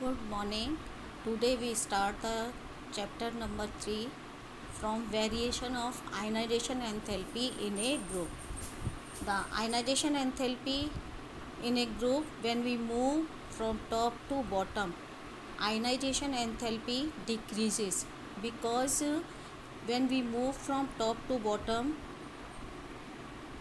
Good morning. Today we start the chapter number 3 from variation of ionization enthalpy in a group. The ionization enthalpy in a group, when we move from top to bottom, ionization enthalpy decreases because when we move from top to bottom,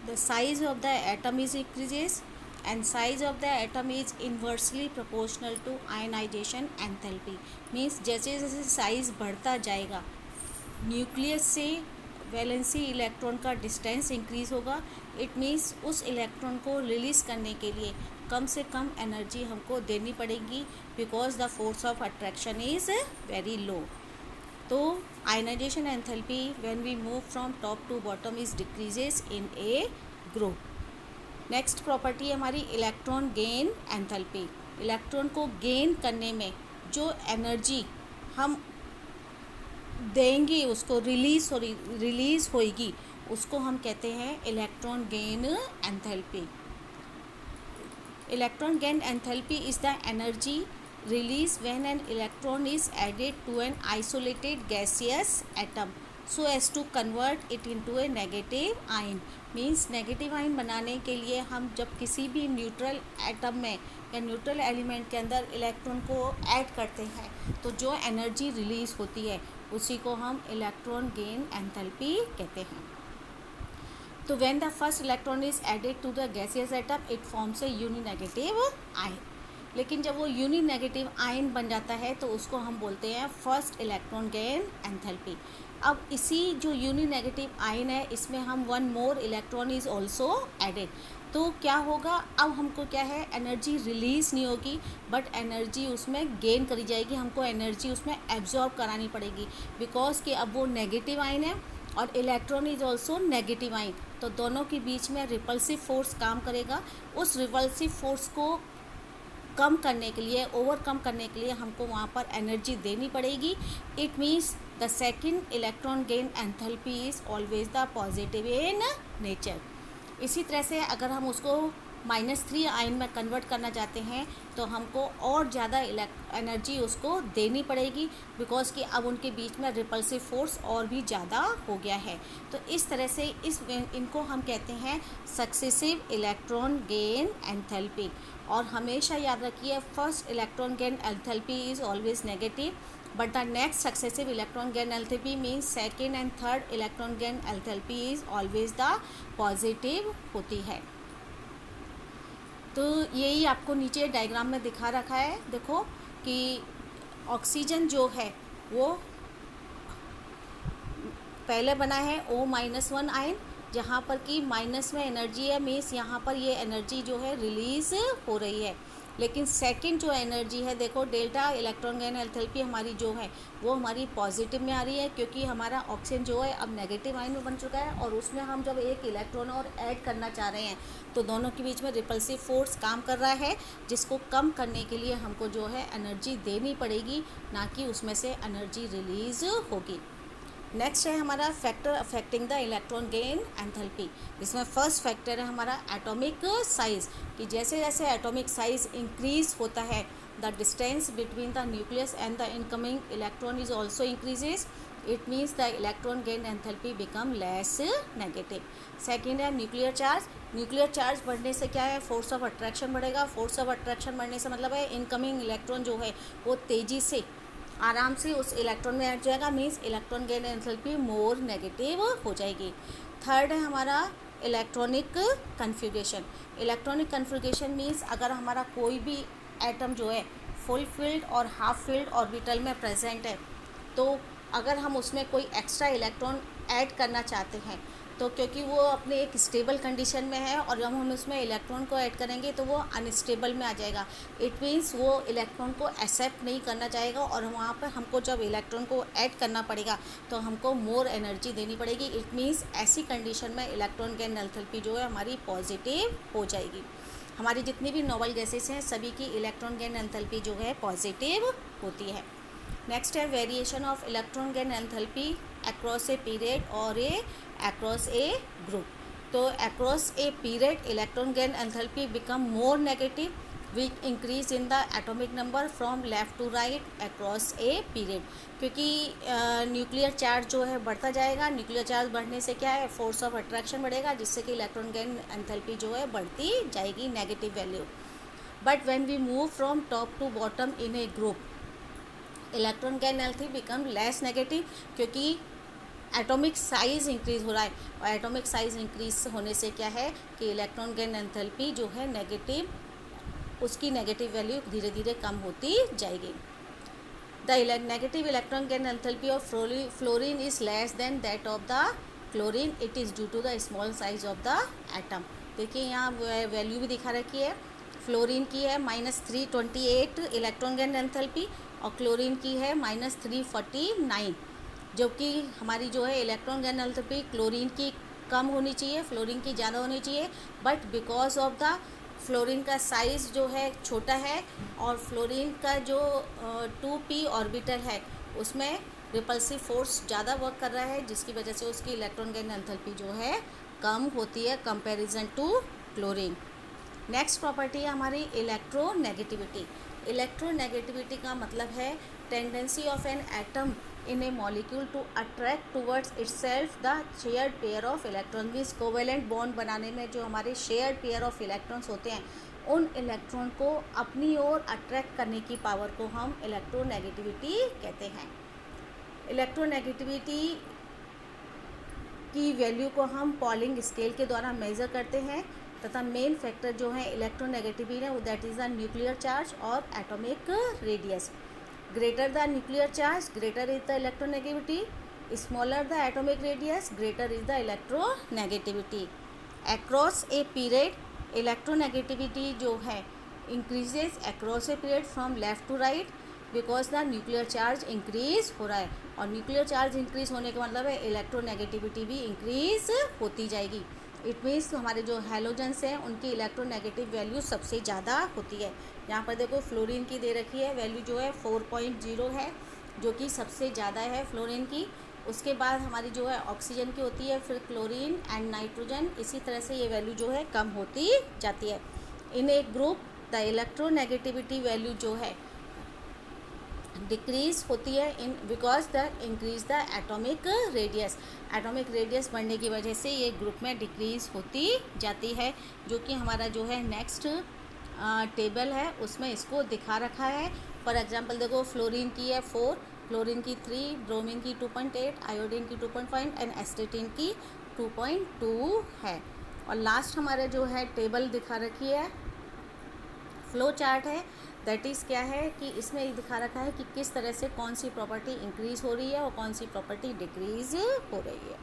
the size of the atom is increases and size of the atom is inversely proportional to ionization enthalpy. Means जैसे जैसे size बढ़ता जाएगा nucleus से valency electron का distance increase होगा. It means उस electron को release करने के लिए कम से कम एनर्जी हमको देनी पड़ेगी because the force of attraction is very low. तो ionization enthalpy when we move from top to bottom is decreases in a group. Next property है हमारी इलेक्ट्रॉन गेन एंथैल्पी. इलेक्ट्रॉन को गेन करने में जो एनर्जी हम देंगे उसको रिलीज़ होएगी उसको हम कहते हैं electron gain enthalpy. Electron gain enthalpy is the energy release when an electron is added to an isolated gaseous atom so as to convert it into a negative ion. Means negative ion बनाने के लिए हम जब किसी भी neutral atom में या neutral element के अंदर इलेक्ट्रॉन को ऐड करते हैं तो जो एनर्जी रिलीज़ होती है उसी को हम इलेक्ट्रॉन गेन एंथैल्पी कहते हैं. तो when the first electron is added to the gaseous atom it forms a uninegative ion. लेकिन जब वो यूनि नेगेटिव आयन बन जाता है तो उसको हम बोलते हैं फर्स्ट इलेक्ट्रॉन गेन एंथैल्पी. अब इसी जो यूनि नेगेटिव आयन है इसमें हम one more electron is also added. तो क्या होगा, अब हमको क्या है एनर्जी रिलीज़ नहीं होगी बट एनर्जी उसमें गेन करी जाएगी. हमको एनर्जी उसमें एब्जॉर्ब करानी पड़ेगी बिकॉज कि अब वो नेगेटिव आयन है और electron is also negative ion. तो दोनों के बीच में रिपल्सिव फोर्स काम करेगा. उस रिपल्सिव फोर्स को कम करने के लिए ओवरकम करने के लिए हमको वहाँ पर एनर्जी देनी पड़ेगी. It means the second electron gain enthalpy is always the positive in nature. इसी तरह से अगर हम उसको -3 आयन में कन्वर्ट करना चाहते हैं तो हमको और ज़्यादा एनर्जी उसको देनी पड़ेगी बिकॉज कि अब उनके बीच में रिपल्सिव फोर्स और भी ज़्यादा हो गया है. तो इस तरह से इनको हम कहते हैं सक्सेसिव इलेक्ट्रॉन गेन एंथैल्पी. और हमेशा याद रखिए first electron gain enthalpy is always negative but the next successive electron gain enthalpy means second and third electron gain enthalpy is always the positive होती है. तो यही आपको नीचे डायग्राम में दिखा रखा है. देखो कि ऑक्सीजन जो है वो पहले बना है O-1 आयन जहाँ पर कि माइनस में एनर्जी है मीन्स यहाँ पर ये एनर्जी जो है रिलीज़ हो रही है. लेकिन सेकंड जो एनर्जी है देखो डेल्टा इलेक्ट्रॉन गेन एंथैल्पी हमारी जो है वो हमारी पॉजिटिव में आ रही है क्योंकि हमारा ऑक्सीजन जो है अब नेगेटिव आयन में बन चुका है और उसमें हम जब एक इलेक्ट्रॉन और ऐड करना चाह रहे हैं तो दोनों के बीच में रिपल्सिव फोर्स काम कर रहा है जिसको कम करने के लिए हमको जो है एनर्जी देनी पड़ेगी ना कि उसमें से एनर्जी रिलीज़ होगी. नेक्स्ट है हमारा factor affecting the electron gain enthalpy. इसमें फर्स्ट फैक्टर है हमारा एटॉमिक साइज़ कि जैसे जैसे एटॉमिक साइज़ इंक्रीज होता है the distance between the nucleus and the incoming electron is also increases. It means the electron gain enthalpy become less negative. Second है nuclear charge. Nuclear charge बढ़ने से क्या है फोर्स ऑफ अट्रैक्शन बढ़ेगा. Force of attraction बढ़ने से मतलब है इनकमिंग इलेक्ट्रॉन जो है वो तेज़ी से आराम से उस इलेक्ट्रॉन में ऐड जाएगा means electron gain enthalpy more negative हो जाएगी. थर्ड है हमारा electronic configuration. Electronic configuration means अगर हमारा कोई भी एटम जो है फुल फील्ड और हाफ फील्ड ऑर्बिटल में प्रेजेंट है तो अगर हम उसमें कोई एक्स्ट्रा इलेक्ट्रॉन ऐड करना चाहते हैं तो क्योंकि वो अपने एक स्टेबल कंडीशन में है और जब हम उसमें इलेक्ट्रॉन को ऐड करेंगे तो वो अनस्टेबल में आ जाएगा. इट मीन्स वो इलेक्ट्रॉन को एक्सेप्ट नहीं करना चाहेगा और वहाँ पर हमको जब इलेक्ट्रॉन को ऐड करना पड़ेगा तो हमको मोर एनर्जी देनी पड़ेगी. इट मीन्स ऐसी कंडीशन में इलेक्ट्रॉन गेन एंथैल्पी जो है हमारी पॉजिटिव हो जाएगी. हमारी जितनी भी नोबल गैसेस हैं सभी की इलेक्ट्रॉन गेन एंथैल्पी जो है पॉजिटिव होती है. नेक्स्ट है variation of electron gain enthalpy across a period और अक्रॉस ए ग्रुप. तो across a period electron gain enthalpy become more negative weak increase in the atomic number from left to right across a period, क्योंकि nuclear charge जो है बढ़ता जाएगा। Nuclear charge बढ़ने से क्या है, फोर्स ऑफ अट्रैक्शन बढ़ेगा, जिससे कि इलेक्ट्रॉन गेन एंथैल्पी जो है बढ़ती जाएगी, negative value. But when we move from top to bottom in a group, electron gain enthalpy become less negative, क्योंकि एटॉमिक साइज़ इंक्रीज़ हो रहा है, और एटॉमिक साइज़ इंक्रीज होने से क्या है कि इलेक्ट्रॉन गेन एंथैल्पी जो है नेगेटिव, उसकी नेगेटिव वैल्यू धीरे धीरे कम होती जाएगी। The negative electron gain enthalpy of fluorine is less than that of the chlorine, it is due to the small size of the atom. देखिए यहाँ वैल्यू भी दिखा रखी है, फ्लोरीन की है -328 इलेक्ट्रॉन गेन एंथैल्पी, और क्लोरीन की है -349, जबकि हमारी जो है इलेक्ट्रॉन गेन एंथैल्पी क्लोरीन की कम होनी चाहिए, फ्लोरीन की ज़्यादा होनी चाहिए। But because of the fluorine का साइज़ जो है छोटा है, और फ्लोरीन का जो 2p ऑर्बिटल है उसमें रिपल्सिव फोर्स ज़्यादा वर्क कर रहा है, जिसकी वजह से उसकी इलेक्ट्रॉन गेन एंथैल्पी जो है कम होती है comparison to chlorine. Next property है हमारी इलेक्ट्रोनेगेटिविटी। इलेक्ट्रोनेगेटिविटी का मतलब है tendency of an atom in a molecule to attract towards itself the shared pair of electron. Means covalent bond बनाने में जो हमारे शेयर्ड पेयर ऑफ इलेक्ट्रॉन्स होते हैं, उन इलेक्ट्रॉन को अपनी ओर अट्रैक्ट करने की पावर को हम इलेक्ट्रोनेगेटिविटी कहते हैं। इलेक्ट्रोनेगेटिविटी की वैल्यू को हम पॉलिंग स्केल के द्वारा मेज़र करते हैं, तथा मेन फैक्टर जो है इलेक्ट्रोनेगेटिविटी है that is the nuclear charge और atomic radius. Greater the nuclear charge greater is the electronegativity, smaller the atomic radius greater is the electronegativity. Across a period electronegativity जो है increases across a period from left to right, because the nuclear charge increase हो रहा है, और nuclear charge increase होने का मतलब है इलेक्ट्रोनेगेटिविटी भी इंक्रीज होती जाएगी। इट मीन्स हमारे जो हैलोजेंस हैं उनकी इलेक्ट्रोनेगेटिव वैल्यू सबसे ज़्यादा होती है। यहाँ पर देखो फ्लोरीन की दे रखी है वैल्यू जो है 4.0 है, जो कि सबसे ज़्यादा है फ्लोरीन की। उसके बाद हमारी जो है ऑक्सीजन की होती है, फिर क्लोरीन एंड नाइट्रोजन, इसी तरह से ये वैल्यू जो है कम होती जाती है। इन एक ग्रुप द इलेक्ट्रोनेगेटिविटी वैल्यू जो है डिक्रीज होती है in because the increase the atomic radius. Atomic radius बढ़ने की वजह से ये ग्रुप में डिक्रीज होती जाती है, जो कि हमारा जो है नेक्स्ट टेबल है उसमें इसको दिखा रखा है। फॉर एग्जांपल देखो फ्लोरीन की है 4, क्लोरीन की 3, ब्रोमीन की 2.8, आयोडीन की 2.5 एंड एस्टेटिन की 2.2 है। और लास्ट हमारे जो है टेबल दिखा रखी है, फ्लो चार्ट है, दैट इज़ क्या है कि इसमें ये दिखा रखा है कि किस तरह से कौन सी प्रॉपर्टी इंक्रीज़ हो रही है और कौन सी प्रॉपर्टी डिक्रीज़ हो रही है।